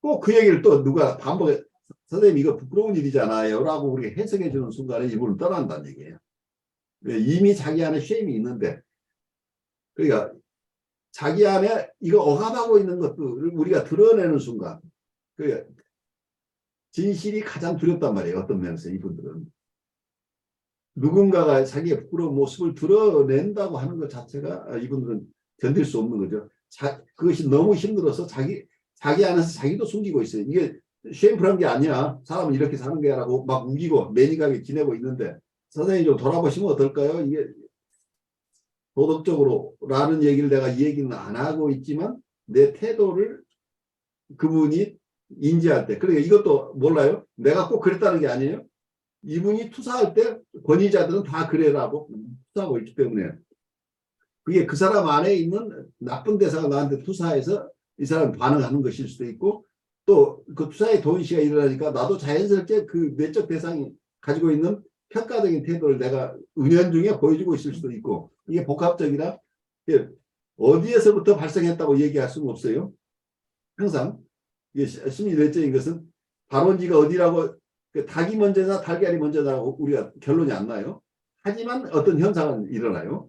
꼭 그 얘기를 또 누가 반복해 선생님 이거 부끄러운 일이잖아요 라고 우리가 해석해 주는 순간에 이분을 떠난다는 얘기예요. 이미 자기 안에 쉐임이 있는데 그러니까 자기 안에 이거 억압하고 있는 것들을 우리가 드러내는 순간 그러니까 진실이 가장 두렵단 말이에요. 어떤 면에서 이분들은. 누군가가 자기의 부끄러운 모습을 드러낸다고 하는 것 자체가 이분들은 견딜 수 없는 거죠. 그것이 너무 힘들어서 자기 안에서 자기도 숨기고 있어요. 이게 쉐임풀한 게 아니야. 사람은 이렇게 사는 거야 라고 막 우기고 매니악하게 지내고 있는데 선생님이 좀 돌아보시면 어떨까요? 이게 도덕적으로라는 얘기를 내가 이 얘기는 안 하고 있지만 내 태도를 그분이 인지할 때 그러니까 이것도 몰라요. 내가 꼭 그랬다는 게 아니에요. 이분이 투사할 때 권위자들은 다 그래라고 투사하고 있기 때문에 그게 그 사람 안에 있는 나쁜 대사가 나한테 투사해서 이 사람 반응하는 것일 수도 있고 또 그 투사의 동의시가 일어나니까 나도 자연스럽게 그 내적 대상이 가지고 있는 평가적인 태도를 내가 은연중에 보여주고 있을 수도 있고 이게 복합적이라 어디에서부터 발생했다고 얘기할 수는 없어요. 항상 이게 심리 내적인 것은 발원지가 어디라고 닭이 먼저나 달걀이 먼저나라고 우리가 결론이 안 나요. 하지만 어떤 현상은 일어나요.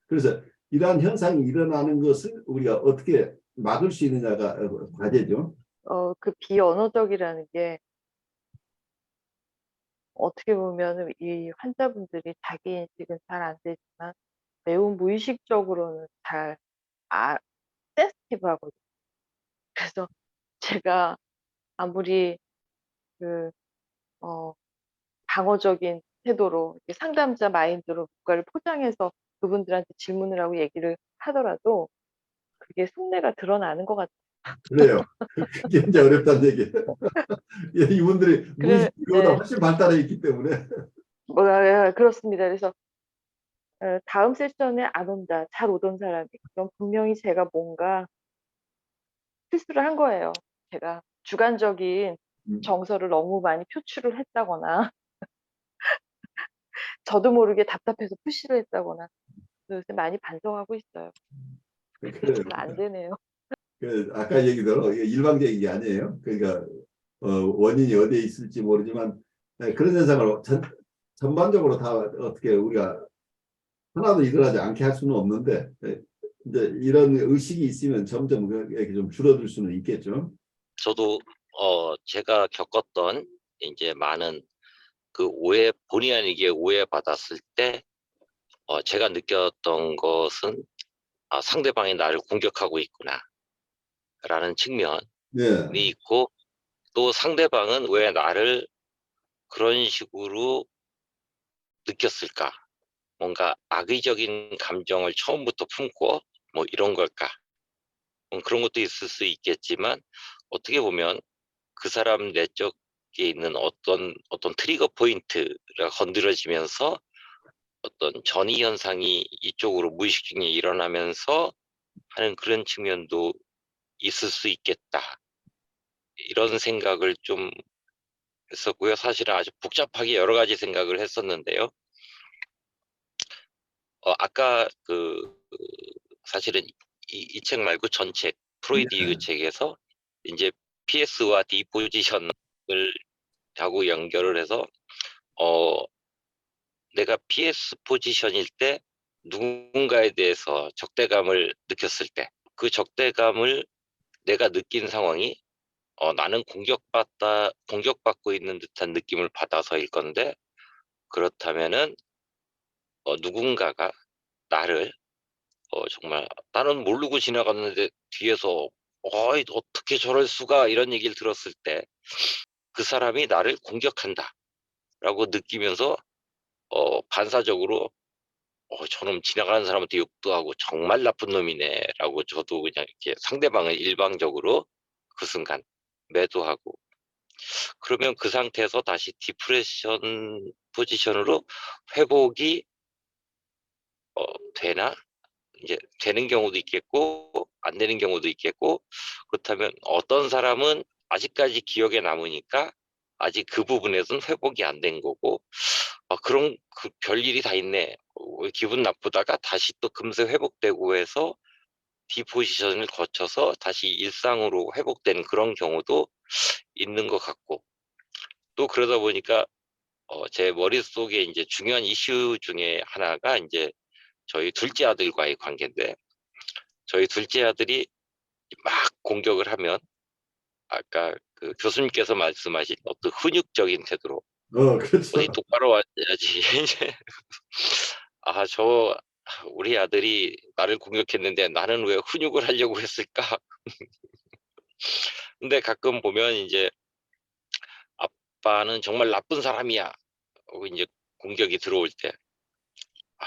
그래서 이러한 현상이 일어나는 것을 우리가 어떻게 막을 수 있느냐가 과제죠. 그 비언어적이라는 게 어떻게 보면 이 환자분들이 자기 인식은 잘 안 되지만 매우 무의식적으로는 잘 센시티브하거든요. 그래서 제가 아무리 그 방어적인 태도로 상담자 마인드로 뭔가를 포장해서 그분들한테 질문을 하고 얘기를 하더라도 그게 속내가 드러나는 것 같아요. 그래요. 그게 이제 어렵다는 얘기예요. 이분들이 그래, 무의식보다 네, 훨씬 발달해 있기 때문에. 그렇습니다. 그래서 다음 세션에 안 온다, 잘 오던 사람이 그럼 분명히 제가 뭔가 실수를 한 거예요. 제가 주관적인 정서를 너무 많이 표출을 했다거나 저도 모르게 답답해서 푸시를 했다거나 요새 많이 반성하고 있어요. 근데 그래요. 잘 안 되네요. 아까 얘기대로 일방적인 게 아니에요. 그러니까 원인이 어디에 있을지 모르지만 그런 현상을 전반적으로 다 어떻게 우리가 하나도 일어나지 않게 할 수는 없는데 이제 이런 의식이 있으면 점점 이렇게 좀 줄어들 수는 있겠죠. 저도 제가 겪었던 이제 많은 그 본의 아니게 오해받았을 때 제가 느꼈던 것은 상대방이 나를 공격하고 있구나라는 측면이 네. 있고 또 상대방은 왜 나를 그런 식으로 느꼈을까? 뭔가 악의적인 감정을 처음부터 품고 뭐 이런 걸까? 그런 것도 있을 수 있겠지만 어떻게 보면 그 사람 내적에 있는 어떤 트리거 포인트가 건드려지면서 어떤 전이 현상이 이쪽으로 무의식 중에 일어나면서 하는 그런 측면도 있을 수 있겠다. 이런 생각을 좀 했었고요. 사실은 아주 복잡하게 여러 가지 생각을 했었는데요. 아까 사실은 이 책 말고 전 책, 프로이드 이 책에서 이제 PS와 디포지션을 하고 연결을 해서 내가 PS 포지션일 때 누군가에 대해서 적대감을 느꼈을 때 그 적대감을 내가 느낀 상황이 나는 공격받고 있는 듯한 느낌을 받아서일 건데 그렇다면은 누군가가 나를 정말 나는 모르고 지나갔는데 뒤에서 어떻게 저럴 수가 이런 얘기를 들었을 때 그 사람이 나를 공격한다라고 느끼면서 반사적으로 저놈 지나가는 사람한테 욕도 하고 정말 나쁜 놈이네라고 저도 그냥 이렇게 상대방을 일방적으로 그 순간 매도하고 그러면 그 상태에서 다시 디프레션 디포지션으로 회복이 되나? 이제 되는 경우도 있겠고 안 되는 경우도 있겠고, 그렇다면 어떤 사람은 아직까지 기억에 남으니까 아직 그 부분에서는 회복이 안 된 거고, 그런 그 별일이 다 있네. 기분 나쁘다가 다시 또 금세 회복되고 해서 디포지션을 거쳐서 다시 일상으로 회복되는 그런 경우도 있는 것 같고, 또 그러다 보니까 제 머릿속에 이제 중요한 이슈 중에 하나가 이제 저희 둘째 아들과의 관계인데, 저희 둘째 아들이 막 공격을 하면 아까 그 교수님께서 말씀하신 어떤 훈육적인 태도로 그렇죠. 어디 똑바로 와야지. 이제 우리 아들이 나를 공격했는데 나는 왜 훈육을 하려고 했을까? 근데 가끔 보면 이제 아빠는 정말 나쁜 사람이야 하고 이제 공격이 들어올 때, 아,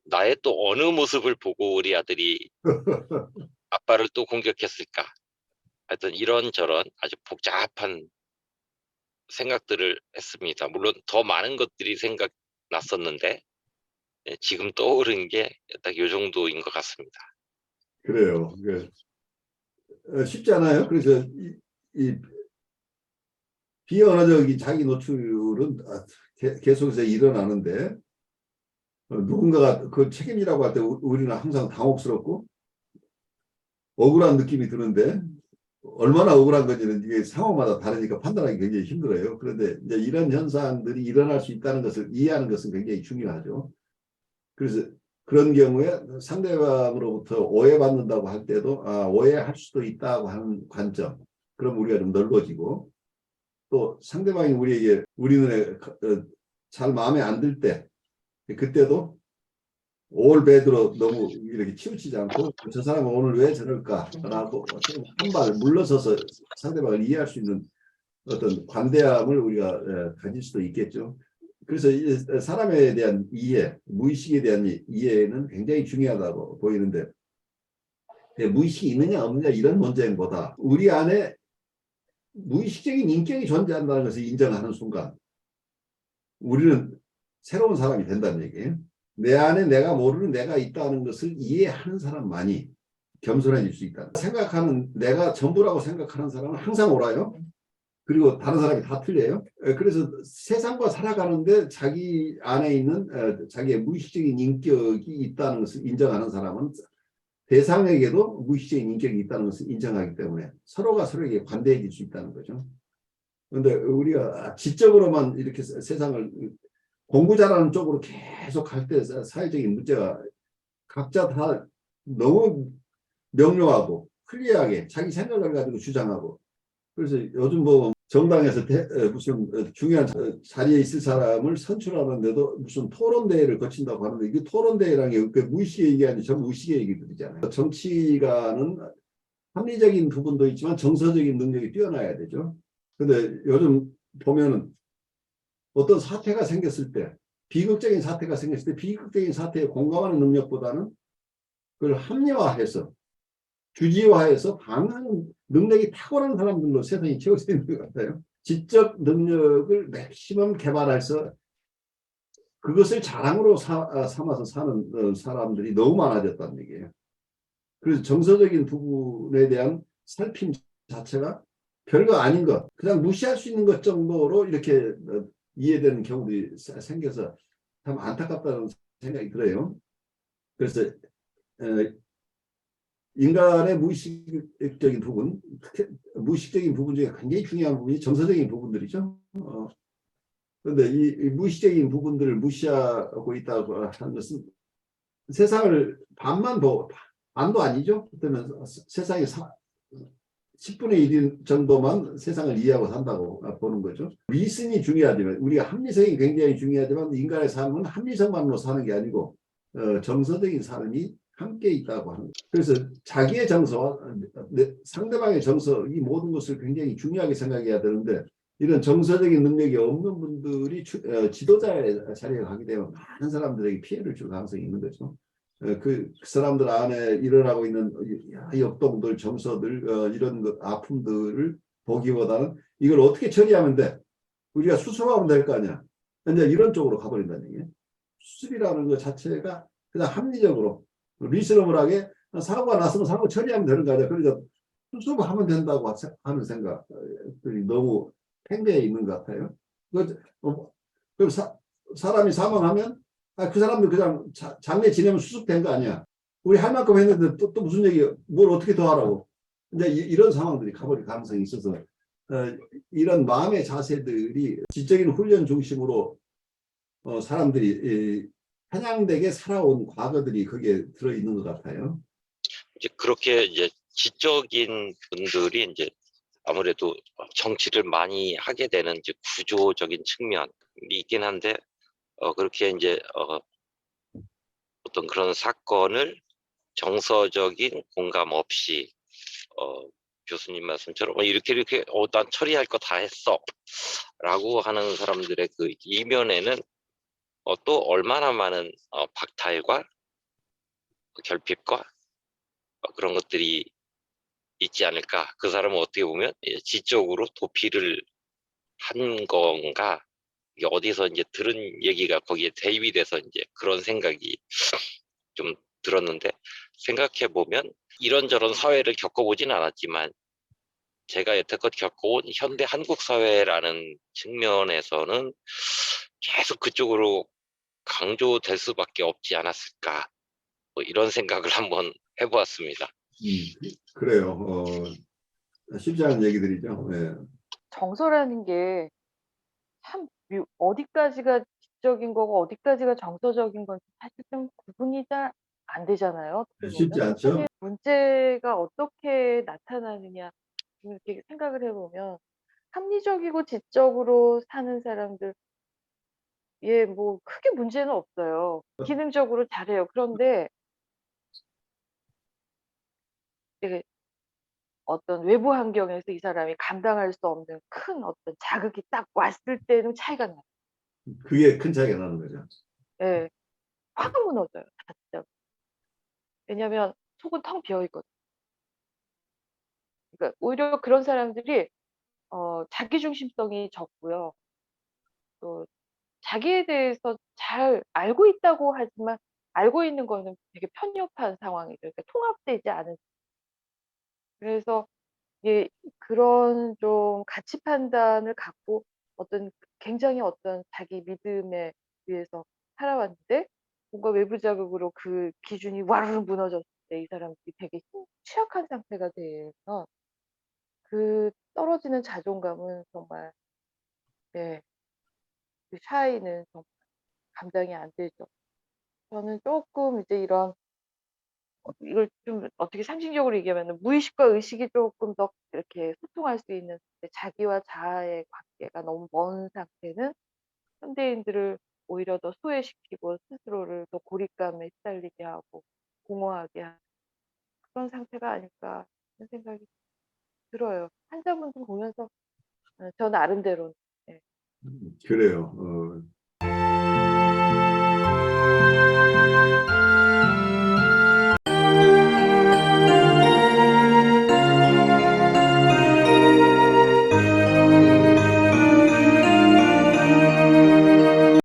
나의 또 어느 모습을 보고 우리 아들이 아빠를 또 공격했을까? 하여튼 이런저런 아주 복잡한 생각들을 했습니다. 물론 더 많은 것들이 생각났었는데 지금 떠오른 게 딱 요 정도인 것 같습니다. 그래요. 쉽지 않아요. 그래서 이 비언어적인 자기 노출은 계속해서 일어나는데, 누군가가 그 책임이라고 할 때 우리는 항상 당혹스럽고 억울한 느낌이 드는데, 얼마나 억울한 건지는 이게 상황마다 다르니까 판단하기 굉장히 힘들어요. 그런데 이제 이런 현상들이 일어날 수 있다는 것을 이해하는 것은 굉장히 중요하죠. 그래서 그런 경우에 상대방으로부터 오해받는다고 할 때도 오해할 수도 있다고 하는 관점, 그럼 우리가 좀 넓어지고, 또 상대방이 우리 눈에 잘 마음에 안 들 때, 그때도 올배드로 너무 이렇게 치우치지 않고 저 사람은 오늘 왜 저럴까라고 한 발 물러서서 상대방을 이해할 수 있는 어떤 관대함을 우리가 가질 수도 있겠죠. 그래서 사람에 대한 이해, 무의식에 대한 이해는 굉장히 중요하다고 보이는데, 무의식이 있느냐 없느냐 이런 문제보다 우리 안에 무의식적인 인격이 존재한다는 것을 인정하는 순간 우리는 새로운 사람이 된다는 얘기예요. 내 안에 내가 모르는 내가 있다는 것을 이해하는 사람만이 겸손해질 수 있다. 내가 전부라고 생각하는 사람은 항상 옳아요. 그리고 다른 사람이 다 틀려요. 그래서 세상과 살아가는데 자기 안에 있는 자기의 무의식적인 인격이 있다는 것을 인정하는 사람은 대상에게도 무의식적인 인격이 있다는 것을 인정하기 때문에 서로가 서로에게 관대해질 수 있다는 거죠. 그런데 우리가 지적으로만 이렇게 세상을 공부 잘하는 쪽으로 계속 갈 때 사회적인 문제가 각자 다 너무 명료하고 클리어하게 자기 생각을 가지고 주장하고, 그래서 요즘 뭐 정당에서 무슨 중요한 자리에 있을 사람을 선출하는데도 무슨 토론대회를 거친다고 하는데, 이게 토론대회라는 게 무의식의 얘기 아니고 전부 의식의 얘기들이잖아요. 정치가는 합리적인 부분도 있지만 정서적인 능력이 뛰어나야 되죠. 근데 요즘 보면은 어떤 사태가 생겼을 때, 비극적인 사태가 생겼을 때 비극적인 사태에 공감하는 능력보다는 그걸 합리화해서 주지화해서 반응하는 능력이 탁월한 사람들로 세상이 채워져 있는 것 같아요. 지적 능력을 맥시멈 개발해서 그것을 자랑으로 삼아서 사는 사람들이 너무 많아졌다는 얘기예요. 그래서 정서적인 부분에 대한 살핌 자체가 별거 아닌 것, 그냥 무시할 수 있는 것 정도로 이렇게 이해되는 경우들이 생겨서 참 안타깝다는 생각이 들어요. 그래서 인간의 무의식적인 부분, 무의식적인 부분 중에 굉장히 중요한 부분이 정서적인 부분들이죠. 그런데 이 무의식적인 부분들을 무시하고 있다고 하는 것은 세상을 반도 아니죠. 그러면 세상의 10분의 1 정도만 세상을 이해하고 산다고 보는 거죠. 리슨이 중요하지만, 우리가 합리성이 굉장히 중요하지만 인간의 삶은 합리성만으로 사는 게 아니고 정서적인 삶이 함께 있다고 하는 거죠. 그래서 자기의 정서와 상대방의 정서, 이 모든 것을 굉장히 중요하게 생각해야 되는데, 이런 정서적인 능력이 없는 분들이 지도자의 자리에 가게 되면 많은 사람들에게 피해를 줄 가능성이 있는 거죠. 그 사람들 안에 일어나고 있는 역동들, 정서들, 이런 아픔들을 보기보다는 이걸 어떻게 처리하면 돼? 우리가 수습하면 될 거 아니야. 이제 이런 쪽으로 가버린다는 얘기예요. 수습이라는 것 자체가 그냥 합리적으로 리스너블하게 사고가 났으면 사고 처리하면 되는 거 아니야. 그러니까 수습하면 된다고 하는 생각들이 너무 팽배해 있는 것 같아요. 그럼 사람이 사망하면 그 사람들 그냥 장례 지내면 수습된 거 아니야. 우리 할 만큼 했는데 또 무슨 얘기야. 뭘 어떻게 더 하라고. 이제 이런 상황들이 가버릴 가능성이 있어서 이런 마음의 자세들이 지적인 훈련 중심으로 사람들이 편향되게 살아온 과거들이 거기에 들어있는 것 같아요. 이제 그렇게 이제 지적인 분들이 이제 아무래도 정치를 많이 하게 되는 이제 구조적인 측면이 있긴 한데, 그렇게 이제 어떤 그런 사건을 정서적인 공감 없이 교수님 말씀처럼 이렇게 난 처리할 거 다 했어 라고 하는 사람들의 그 이면에는 또 얼마나 많은 박탈과 결핍과 그런 것들이 있지 않을까. 그 사람은 어떻게 보면 지적으로 도피를 한 건가, 이게 어디서 이제 들은 얘기가 거기에 대입이 돼서 이제 그런 생각이 좀 들었는데, 생각해 보면 이런저런 사회를 겪어보진 않았지만 제가 여태껏 겪어온 현대 한국 사회라는 측면에서는 계속 그쪽으로 강조될 수밖에 없지 않았을까, 뭐 이런 생각을 한번 해보았습니다. 그래요. 쉽지 않은 얘기들이죠. 네. 정서라는 게 참 어디까지가 지적인 거고 어디까지가 정서적인 건지 사실 좀 구분이 잘 안 되잖아요. 어떻게 쉽지 보면. 않죠. 문제가 어떻게 나타나느냐 이렇게 생각을 해보면 합리적이고 지적으로 사는 사람들 뭐 크게 문제는 없어요. 기능적으로 잘해요. 그런데 이게 어떤 외부 환경에서 이 사람이 감당할 수 없는 큰 어떤 자극이 딱 왔을 때는 차이가 나요. 그게 큰 차이가 나는 거죠. 예. 확 무너져요. 진짜. 왜냐하면 속은 텅 비어 있거든요. 그러니까 오히려 그런 사람들이 자기중심성이 적고요. 또 자기에 대해서 잘 알고 있다고 하지만 알고 있는 거는 되게 편협한 상황이죠. 그러니까 통합되지 않은. 그래서 이게 그런 좀 가치 판단을 갖고 굉장히 어떤 자기 믿음에 의해서 살아왔는데 뭔가 외부 자극으로 그 기준이 와르르 무너졌을 때 이 사람들이 되게 취약한 상태가 돼서 그 떨어지는 자존감은 정말 네. 그 차이는 정말 감당이 안 되죠. 저는 쪼끔 이제 이런 이걸 좀 어떻게 상징적으로 얘기하면은 무의식과 의식이 쪼끔 더 이렇게 소통할 수 있는 자기와 자아의 관계가 너무 먼 상태는 현대인들을 오히려 더 소외시키고 스스로를 더 고립감에 시달리게 하고 공허하게 하는 그런 상태가 아닐까 하는 생각이 들어요. 환자분들 보면서 저 나름대로는. 네. 그래요.